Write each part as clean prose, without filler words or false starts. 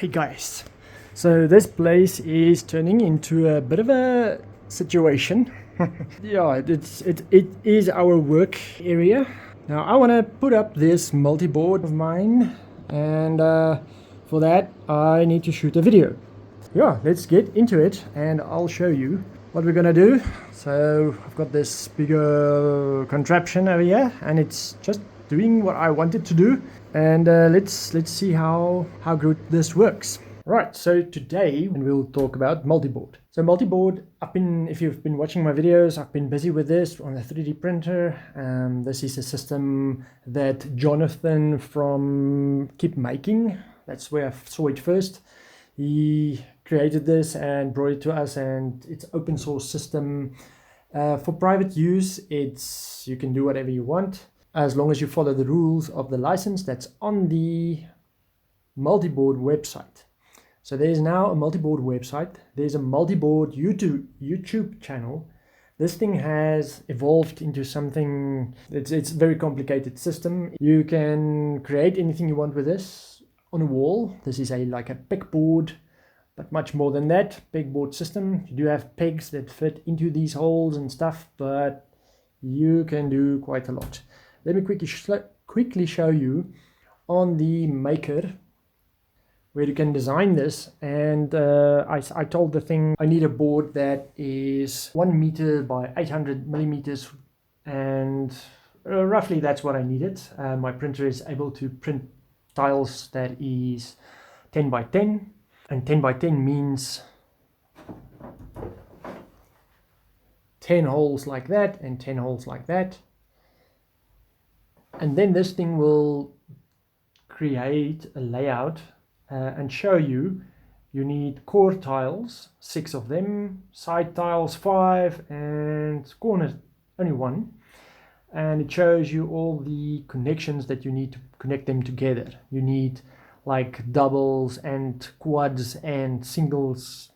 Hey guys, so this place is turning into a bit of a situation. Yeah, it is our work area. Now I want to put up this multi-board of mine, and for that I need to shoot a video. Yeah, let's get into it and I'll show you what we're gonna do. So I've got this bigger contraption over here and it's just doing what I want it to do, and let's see how good this works. Right, so today we'll talk about multiboard. So multiboard, if you've been watching my videos, I've been busy with this on a 3D printer. This is a system that Jonathan from Keep Making, that's where I saw it first. He created this and brought it to us, and it's open source system. For private use, you can do whatever you want as long as you follow the rules of the license that's on the Multiboard website. So there's now a Multiboard website. There's a Multiboard YouTube channel. This thing has evolved into something, it's a very complicated system. You can create anything you want with this on a wall. This is like a pegboard, but much more than that. Pegboard system. You do have pegs that fit into these holes and stuff, but you can do quite a lot. Let me quickly show you on the Maker where you can design this. And I told the thing I need a board that is 1 meter by 800 millimeters, and roughly that's what I needed. My printer is able to print tiles that is 10 by 10, and 10 by 10 means 10 holes like that and 10 holes like that. And then this thing will create a layout and show you need core tiles, 6 of them, side tiles 5, and corners only 1. And it shows you all the connections that you need to connect them together. You need like doubles and quads and singles,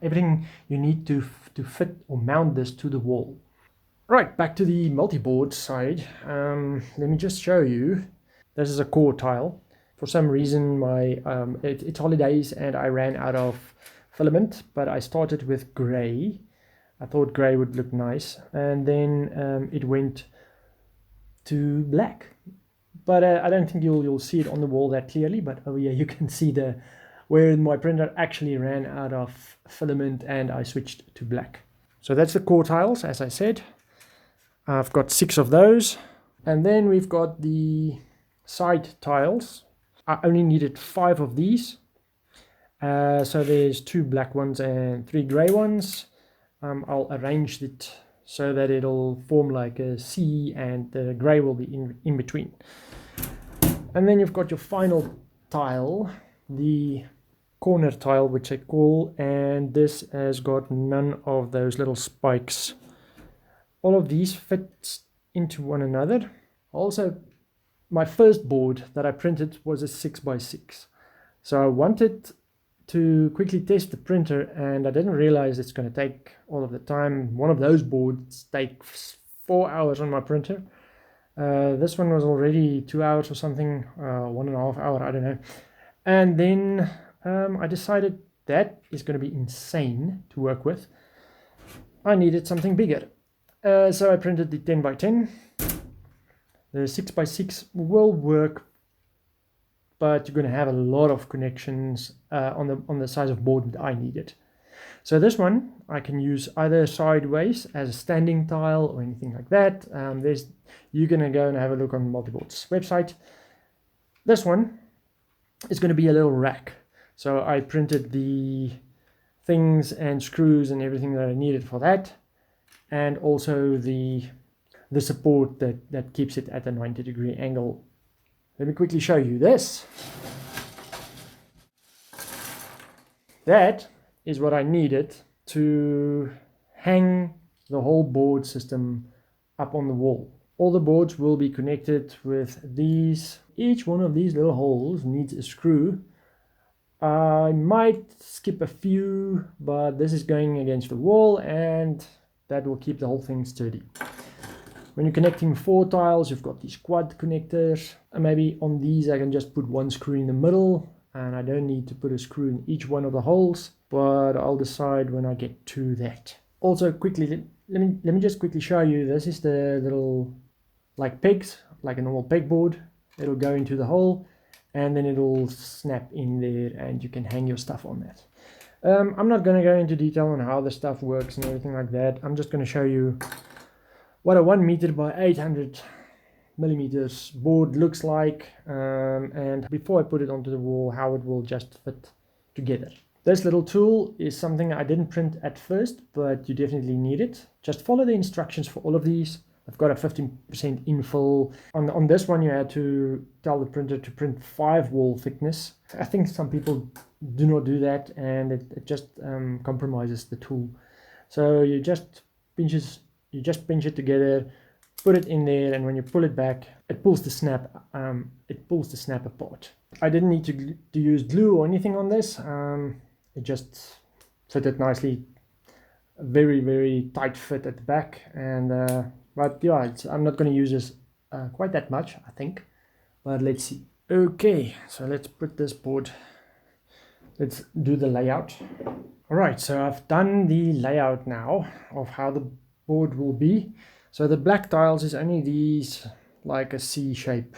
everything you need to fit or mount this to the wall. Right, back to the multiboard side. Let me just show you. This is a core tile. For some reason it's holidays and I ran out of filament, but I started with gray. I thought gray would look nice, and then it went to black. But I don't think you'll see it on the wall that clearly, but oh yeah, you can see where my printer actually ran out of filament and I switched to black. So that's the core tiles, as I said. I've got 6 of those, and then we've got the side tiles. I only needed 5 of these, so there's 2 black ones and 3 gray ones. I'll arrange it so that it'll form like a C, and the gray will be in between. And then you've got your final tile, the corner tile, which I call, and this has got none of those little spikes. All of these fit into one another. Also, my first board that I printed was a 6x6. So I wanted to quickly test the printer, and I didn't realize it's going to take all of the time. One of those boards takes 4 hours on my printer. This one was already 2 hours or something, 1.5 hours, I don't know. And then I decided that is going to be insane to work with. I needed something bigger. So I printed the 10 by 10. The 6x6 will work, but you're going to have a lot of connections on the size of board that I needed. So this one I can use either sideways as a standing tile or anything like that. You're going to go and have a look on Multiboard's website. This one is going to be a little rack. So I printed the things and screws and everything that I needed for that, and also the support that keeps it at a 90-degree angle. Let me quickly show you this. That is what I needed to hang the whole board system up on the wall. All the boards will be connected with these. Each one of these little holes needs a screw. I might skip a few, but this is going against the wall, and that will keep the whole thing sturdy. When you're connecting 4 tiles, you've got these quad connectors, and maybe on these I can just put 1 screw in the middle and I don't need to put a screw in each one of the holes, but I'll decide when I get to that. Also, quickly, let me just quickly show you. This is the little like pegs, like a normal pegboard. It'll go into the hole and then it'll snap in there and you can hang your stuff on that. I'm not going to go into detail on how the stuff works and everything like that. I'm just going to show you what a 1 meter by 800 millimeters board looks like, and before I put it onto the wall, how it will just fit together. This little tool is something I didn't print at first, but you definitely need it. Just follow the instructions for all of these. I've got a 15% infill. On this one, you had to tell the printer to print 5 wall thickness. I think some people do not do that, and it just compromises the tool. So you just pinch it together, put it in there, and when you pull it back, it pulls the snap. It pulls the snap apart. I didn't need to use glue or anything on this. It just fitted nicely. Very, very tight fit at the back, and but yeah, I'm not going to use this quite that much, I think. But let's see. Okay, so let's put this board. Let's do the layout. All right, so I've done the layout now of how the board will be. So the black tiles is only these like a C shape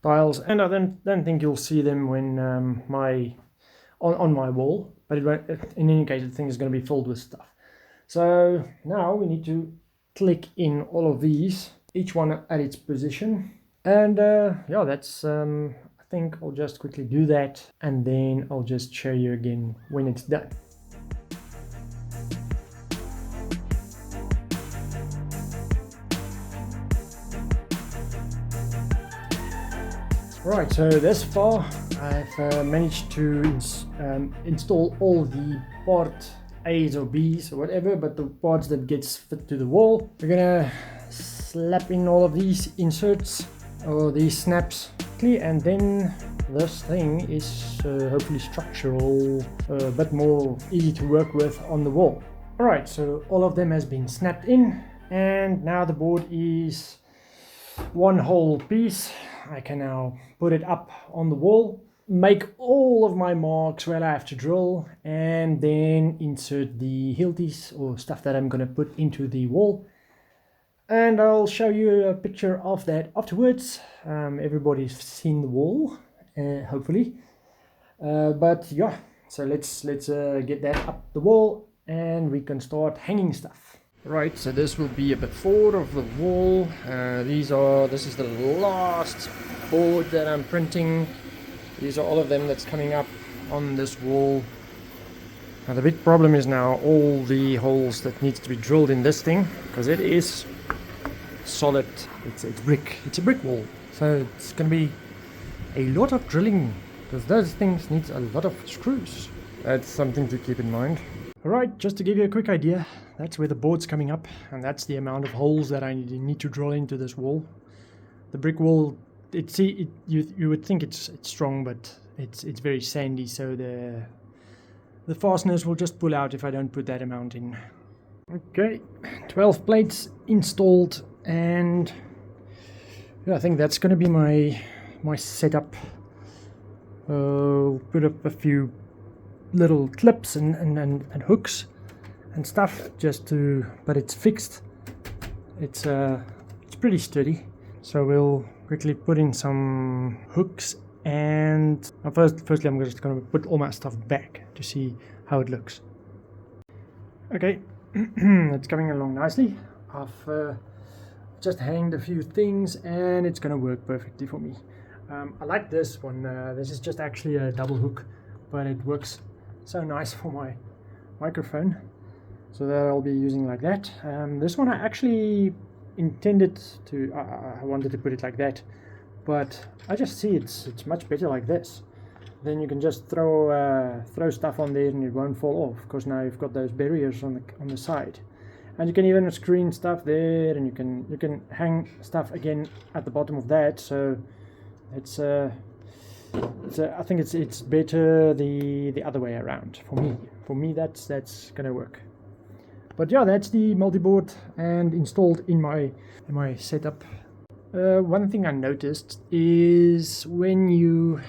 tiles, and I don't think you'll see them when on my wall, but it won't, in any case the thing is going to be filled with stuff. So now we need to click in all of these, each one at its position, and yeah, that's I think I'll just quickly do that, and then I'll just show you again when it's done. Right, so this far I've managed to install all the part A's or B's or whatever, but the parts that gets fit to the wall. We're gonna slap in all of these inserts or these snaps, and then this thing is hopefully structural, a bit more easy to work with on the wall. Alright, so all of them has been snapped in, and now the board is one whole piece. I can now put it up on the wall, make all of my marks where I have to drill, and then insert the hilties or stuff that I'm going to put into the wall. And I'll show you a picture of that afterwards. Everybody's seen the wall, hopefully. But yeah, so let's get that up the wall and we can start hanging stuff. Right, so this will be a bit forward of the wall. This is the last board that I'm printing. These are all of them that's coming up on this wall. Now the big problem is now all the holes that needs to be drilled in this thing, because it is solid. It's brick. It's a brick wall, so it's going to be a lot of drilling, because those things need a lot of screws. That's something to keep in mind. Alright, just to give you a quick idea, that's where the board's coming up, and that's the amount of holes that I need to drill into this wall. The brick wall, you would think it's strong, but it's very sandy, so the fasteners will just pull out if I don't put that amount in. Okay, 12 plates installed, and yeah, I think that's going to be my setup. Put up a few little clips and hooks and stuff but it's fixed. It's pretty sturdy, so we'll quickly put in some hooks, and firstly I'm just going to put all my stuff back to see how it looks. Okay, it's coming along nicely. I've just hanged a few things and it's going to work perfectly for me. I like this one. This is just actually a double hook, but it works so nice for my microphone, so that I'll be using like that. This one I actually intended to, I wanted to put it like that, but I just see it's much better like this. Then you can just throw stuff on there and it won't fall off, because now you've got those barriers on the side, and you can even screen stuff there, and you can hang stuff again at the bottom of that. So it's I think it's better the other way around for me. For me, that's gonna work. But yeah, that's the multiboard and installed in my setup. One thing I noticed is when you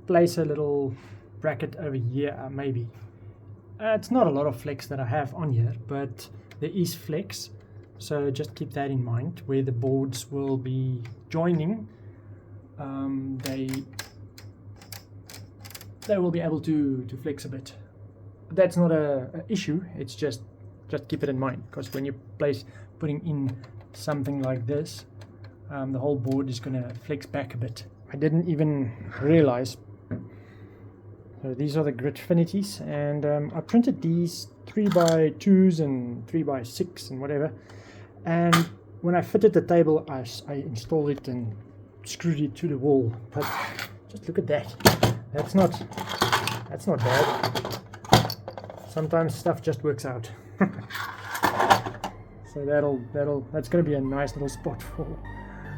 place a little bracket over here, maybe. It's not a lot of flex that I have on here, but there is flex, so just keep that in mind. Where the boards will be joining, they will be able to flex a bit. That's not a issue. It's just keep it in mind, because when you putting in something like this, the whole board is going to flex back a bit. I didn't even realize. So these are the Gridfinities, and I printed these 3x2s and 3x6 and whatever. And when I fitted the table, I installed it and screwed it to the wall. But just look at that. That's not bad. Sometimes stuff just works out. So that's going to be a nice little spot for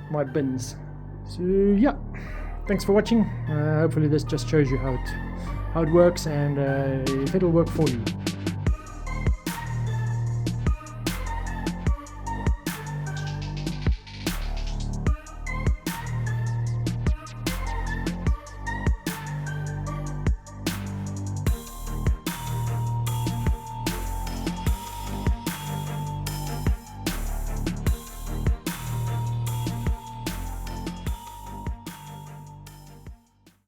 my bins. So yeah, thanks for watching. Hopefully this just shows you how it works, and if it'll work for you.